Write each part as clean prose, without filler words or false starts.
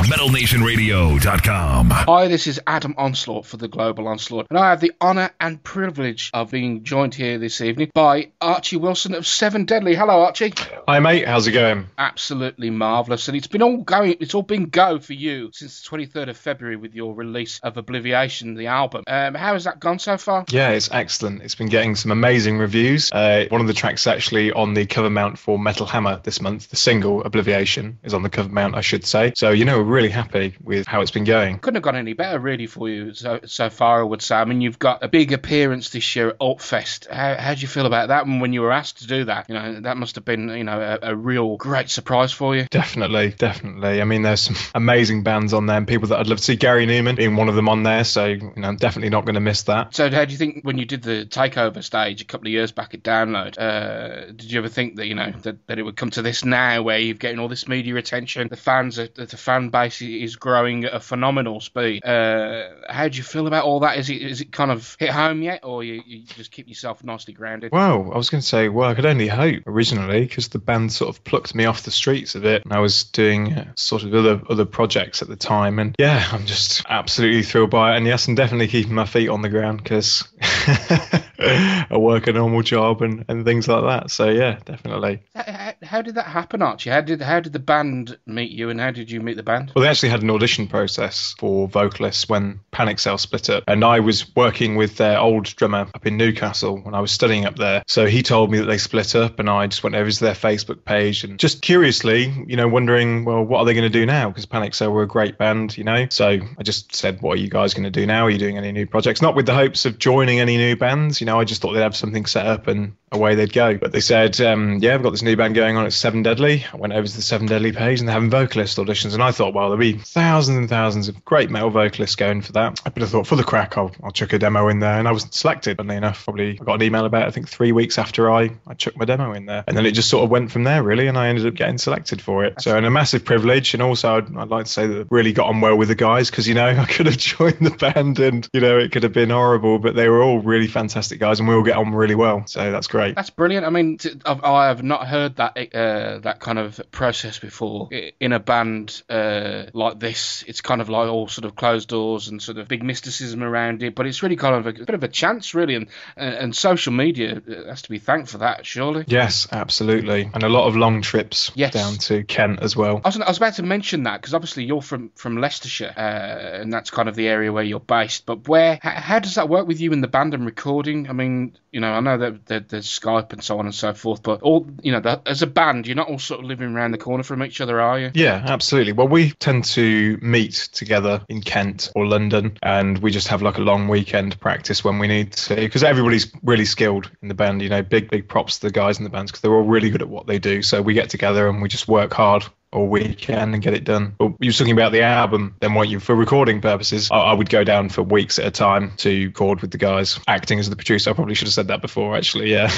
MetalNationRadio.com. Hi, this is Adam Onslaught for the Global Onslaught, and I have the honour and privilege of being joined here this evening by Archie Wilson of Seven Deadly. Hello, Archie. Hi, mate. How's it going? Absolutely marvellous, and it's all been go for you since the 23rd of February with your release of Obliviation, the album. How has that gone so far? Yeah, it's excellent. It's been getting some amazing reviews. One of the tracks actually on the cover mount for Metal Hammer this month, the single Obliviation, is on the cover mount, I should say. So, we're really happy with how it's been going. Couldn't have gone any better, really, for you so far, I would say. I mean, you've got a big appearance this year at Altfest. How do you feel about that? And when you were asked to do that, that must have been, a real great surprise for you. Definitely. I mean, there's some amazing bands on there and people that I'd love to see. Gary Newman being one of them on there, so I'm definitely not going to miss that. So how do you think when you did the takeover stage a couple of years back at Download, did you ever think that, that it would come to this now where you're getting all this media attention, the fan base is growing at a phenomenal speed? How do you feel about all that? Is it kind of hit home yet, or you just keep yourself nicely grounded? Well, I was going to say, I could only hope originally, because the band sort of plucked me off the streets a bit, and I was doing sort of other projects at the time, and yeah, I'm just absolutely thrilled by it. And yes, I'm definitely keeping my feet on the ground because I work a normal job and things like that. So yeah, definitely. How did that happen, Archie? How did the band meet you, and how did you meet the band? Well, they actually had an audition process for vocalists when Panic Cell split up, and I was working with their old drummer up in Newcastle when I was studying up there. So he told me that they split up, and I just went over to their Facebook page and just curiously, wondering, well, what are they going to do now? Because Panic Cell were a great band, So I just said, what are you guys going to do now? Are you doing any new projects? Not with the hopes of joining any new bands, I just thought they'd have something set up and away they'd go. But they said, we've got this new band going on at Seven Deadly. I went over to the Seven Deadly page and they're having vocalist auditions, and I thought, well, there'll be thousands and thousands of great metal vocalists going for that. But I thought, for the crack, I'll chuck a demo in there, and I was selected. Funnily enough, I got an email about, I think, 3 weeks after I chucked my demo in there, and then it just sort of went from there, really, and I ended up getting selected for it. So, and a massive privilege, and also I'd like to say that I really got on well with the guys, because I could have joined the band and it could have been horrible, but they were all really fantastic guys, and we all get on really well. So that's great. That's brilliant. I mean, I have not heard that that kind of process before in a band like this. It's kind of like all sort of closed doors and sort of big mysticism around it, but it's really kind of a bit of a chance, really, and social media has to be thanked for that, surely. Yes, absolutely, and a lot of long trips down to Kent as well. I was about to mention that, because obviously you're from Leicestershire, and that's kind of the area where you're based. But how does that work with you in the band and recording? I mean, I know that there's Skype and so on and so forth, but all as a band, you're not all sort of living around the corner from each other, are you? Yeah, absolutely. Well, we tend to meet together in Kent or London, and we just have like a long weekend practice when we need to, because everybody's really skilled in the band. Big props to the guys in the bands, because they're all really good at what they do. So we get together and we just work hard all weekend and get it done. But you were talking about the album, then what for recording purposes, I would go down for weeks at a time to record with the guys. Acting as the producer, I probably should have said that before, actually, yeah.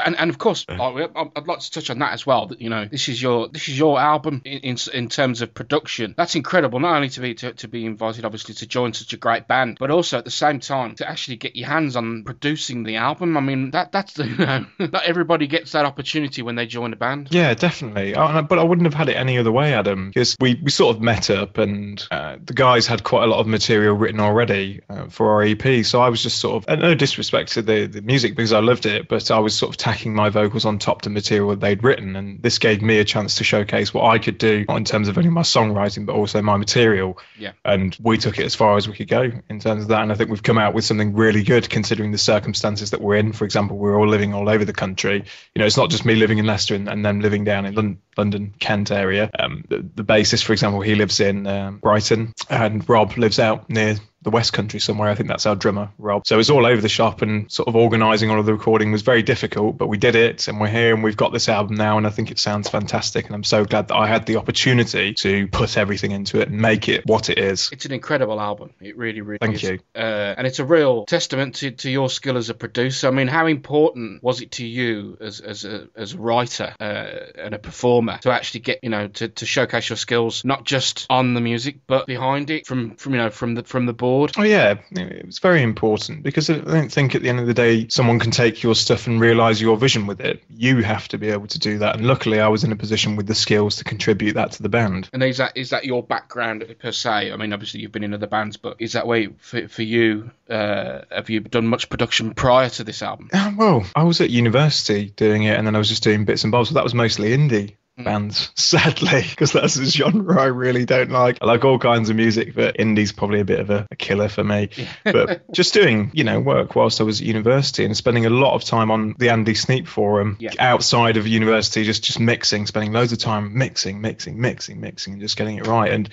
and of course, I'd like to touch on that as well, that, this is your album in terms of production. That's incredible, not only to be invited, obviously, to join such a great band, but also at the same time to actually get your hands on producing the album. I mean, that's not everybody gets that opportunity when they join a band. Yeah, definitely. But I wouldn't have had it any other way, Adam, because we sort of met up, and the guys had quite a lot of material written already for our EP, so I was just sort of, and no disrespect to the music, because I loved it, but I was sort of tacking my vocals on top to material that they'd written, and this gave me a chance to showcase what I could do, not in terms of only my songwriting but also my material. Yeah. And we took it as far as we could go in terms of that, and I think we've come out with something really good considering the circumstances that we're in. For example, we're all living all over the country. It's not just me living in Leicester and them living down in London, Kent area. The bassist, for example, he lives in Brighton, and Rob lives out near the West Country somewhere. I think that's our drummer, Rob. So it's all over the shop, and sort of organising all of the recording was very difficult, but we did it, and we're here, and we've got this album now, and I think it sounds fantastic, and I'm so glad that I had the opportunity to put everything into it and make it what it is. It's an incredible album. It really, really Thank is. you. And it's a real testament to your skill as a producer. I mean, how important was it to you as a writer and a performer to actually get, to showcase your skills, not just on the music, but behind it, from the board? board? Oh yeah, it was very important because I don't think at the end of the day someone can take your stuff and realise your vision with it. You have to be able to do that, and luckily I was in a position with the skills to contribute that to the band. And is that your background per se? I mean, obviously you've been in other bands, but is that way for you? Have you done much production prior to this album? Well, I was at university doing it, and then I was just doing bits and bobs. So that was mostly indie bands, sadly, because that's a genre I really don't like. I like all kinds of music, but indie's probably a bit of a killer for me. But just doing, work whilst I was at university and spending a lot of time on the Andy Sneap forum outside of university, just mixing, spending loads of time mixing, and just getting it right. And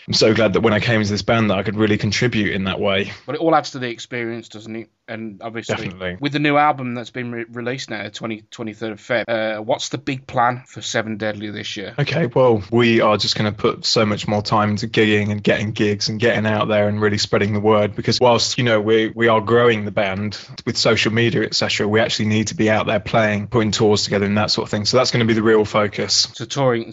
I'm so glad that when I came into this band that I could really contribute in that way. But it all adds to the experience, doesn't it? And obviously, definitely, with the new album that's been released now, 23rd of Feb, what's the big plan for Seven Deadly this year? Okay, well, we are just going to put so much more time into gigging and getting gigs and getting out there and really spreading the word, because whilst, we are growing the band with social media, etc., we actually need to be out there playing, putting tours together and that sort of thing. So that's going to be the real focus. So touring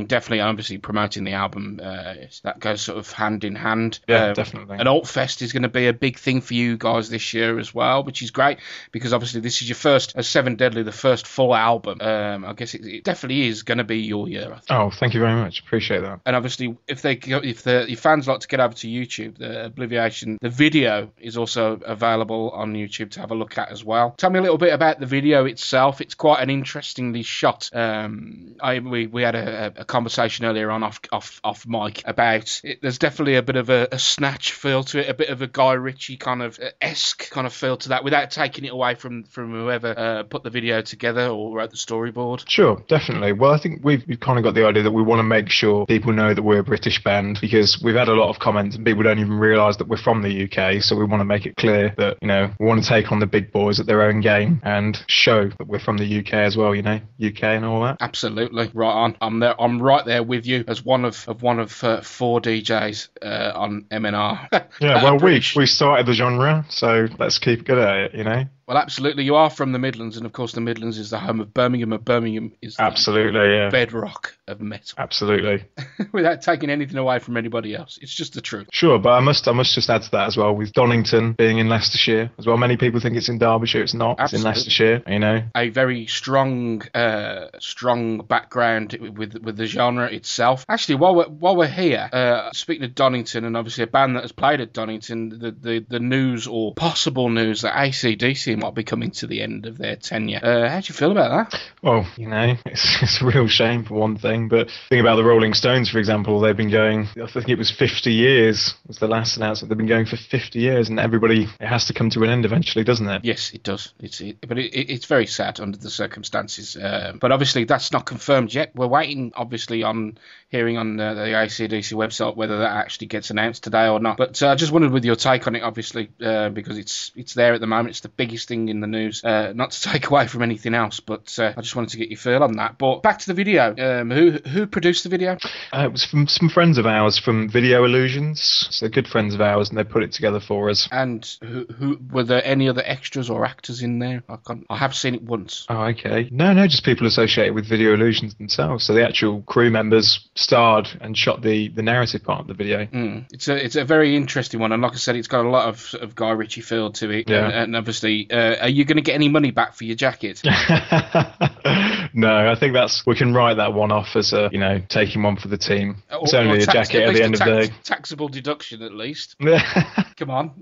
definitely, and obviously promoting the album, that goes sort of hand in hand. Yeah, definitely. And Alt Fest is going to be a big thing for you guys this year as well, which is great because obviously this is your first, as Seven Deadly, the first full album. I guess it definitely is going to be your year, I think. Oh, thank you very much. Appreciate that. And obviously, if your fans like to get over to YouTube, the Obliviation, the video is also available on YouTube to have a look at as well. Tell me a little bit about the video itself. It's quite an interestingly shot. We had a conversation earlier on off mic about it. There's definitely a bit of a snatch feel to it, a bit of a Guy Ritchie kind of esque kind of feel to that, without taking it away from whoever put the video together or wrote the storyboard. Sure, definitely. Well, I think we've kind of got the idea that we want to make sure people know that we're a British band, because we've had a lot of comments and people don't even realise that we're from the UK. So we want to make it clear that we want to take on the big boys at their own game and show that we're from the UK as well. UK and all that. Absolutely, right on. I'm right there with you as one of four DJs on MNR. Yeah, well, we started the genre, so let's keep good at it, Well, absolutely. You are from the Midlands, and of course the Midlands is the home of Birmingham, and Birmingham is the bedrock of metal. Absolutely. Without taking anything away from anybody else. It's just the truth. Sure, but I must just add to that as well, with Donington being in Leicestershire as well. Many people think it's in Derbyshire. It's not. Absolutely. It's in Leicestershire, A very strong background with the genre itself. Actually, while we're here, speaking of Donington, and obviously a band that has played at Donington, the news or possible news that AC/DC might be coming to the end of their tenure. How do you feel about that? Well, it's a real shame for one thing, but think about the Rolling Stones, for example. They've been going, I think it was 50 years was the last announcement. They've been going for 50 years, and it has to come to an end eventually, doesn't it? Yes, it does. But it's very sad under the circumstances. But obviously that's not confirmed yet. We're waiting, obviously, on hearing on the AC/DC website whether that actually gets announced today or not. But I just wondered with your take on it, obviously, because it's there at the moment. It's the biggest thing in the news, not to take away from anything else, but I just wanted to get your feel on that. But back to the video. Who produced the video? It was from some friends of ours from Video Illusions. So they're good friends of ours, and they put it together for us. And who were there any other extras or actors in there? I have seen it once. Oh, okay. No, just people associated with Video Illusions themselves. So the actual crew members starred and shot the narrative part of the video. It's a very interesting one, and like I said, it's got a lot of Guy Ritchie feel to it. Yeah. And obviously, are you going to get any money back for your jacket? No, I think we can write that one off as taking one for the team. It's only a jacket at the end of the day. Taxable deduction at least. Come on.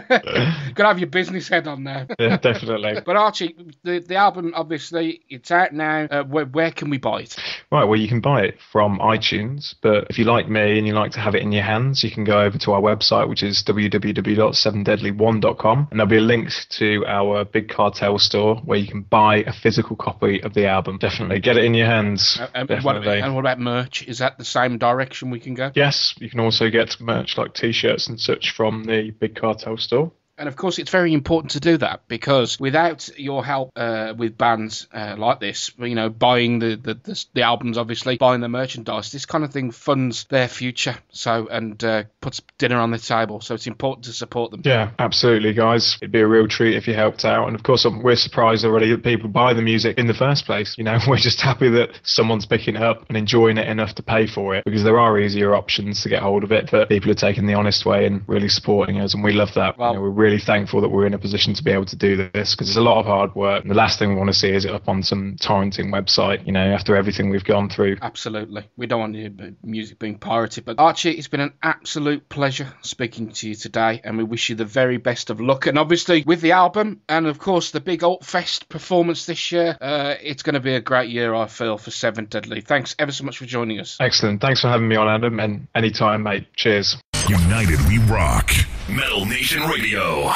Gotta have your business head on now. Yeah, definitely. But Archie, the album, obviously, it's out now. Where can we buy it? Right, well, you can buy it from iTunes, but if you like me and you like to have it in your hands, you can go over to our website, which is www.sevendeadly1.com, and there'll be a link to our Big Cartel store where you can buy a physical copy of the album. Definitely get it in your hands. Definitely. And what about merch? Is that the same direction we can go? Yes, you can also get merch like t-shirts and such from the Big Cartel store. And of course, it's very important to do that, because without your help with bands like this, you know, buying the albums, obviously, buying the merchandise, this kind of thing funds their future. So, and puts dinner on the table. So it's important to support them. Yeah, absolutely, guys. It'd be a real treat if you helped out. And of course, we're surprised already that people buy the music in the first place. You know, we're just happy that someone's picking it up and enjoying it enough to pay for it, because there are easier options to get hold of it, but people are taking the honest way and really supporting us, and we love that. Well, you know, we're really thankful that we're in a position to be able to do this, because it's a lot of hard work, and the last thing we want to see is it up on some torrenting website, you know, after everything we've gone through. Absolutely. We don't want your music being pirated. But Archie, it's been an absolute pleasure speaking to you today, and we wish you the very best of luck. And obviously with the album, and of course the big Alt Fest performance this year, it's going to be a great year, I feel, for Seven Deadly. Thanks ever so much for joining us. Excellent. Thanks for having me on, Adam, and anytime, mate. Cheers. United we rock. Metal Nation Radio.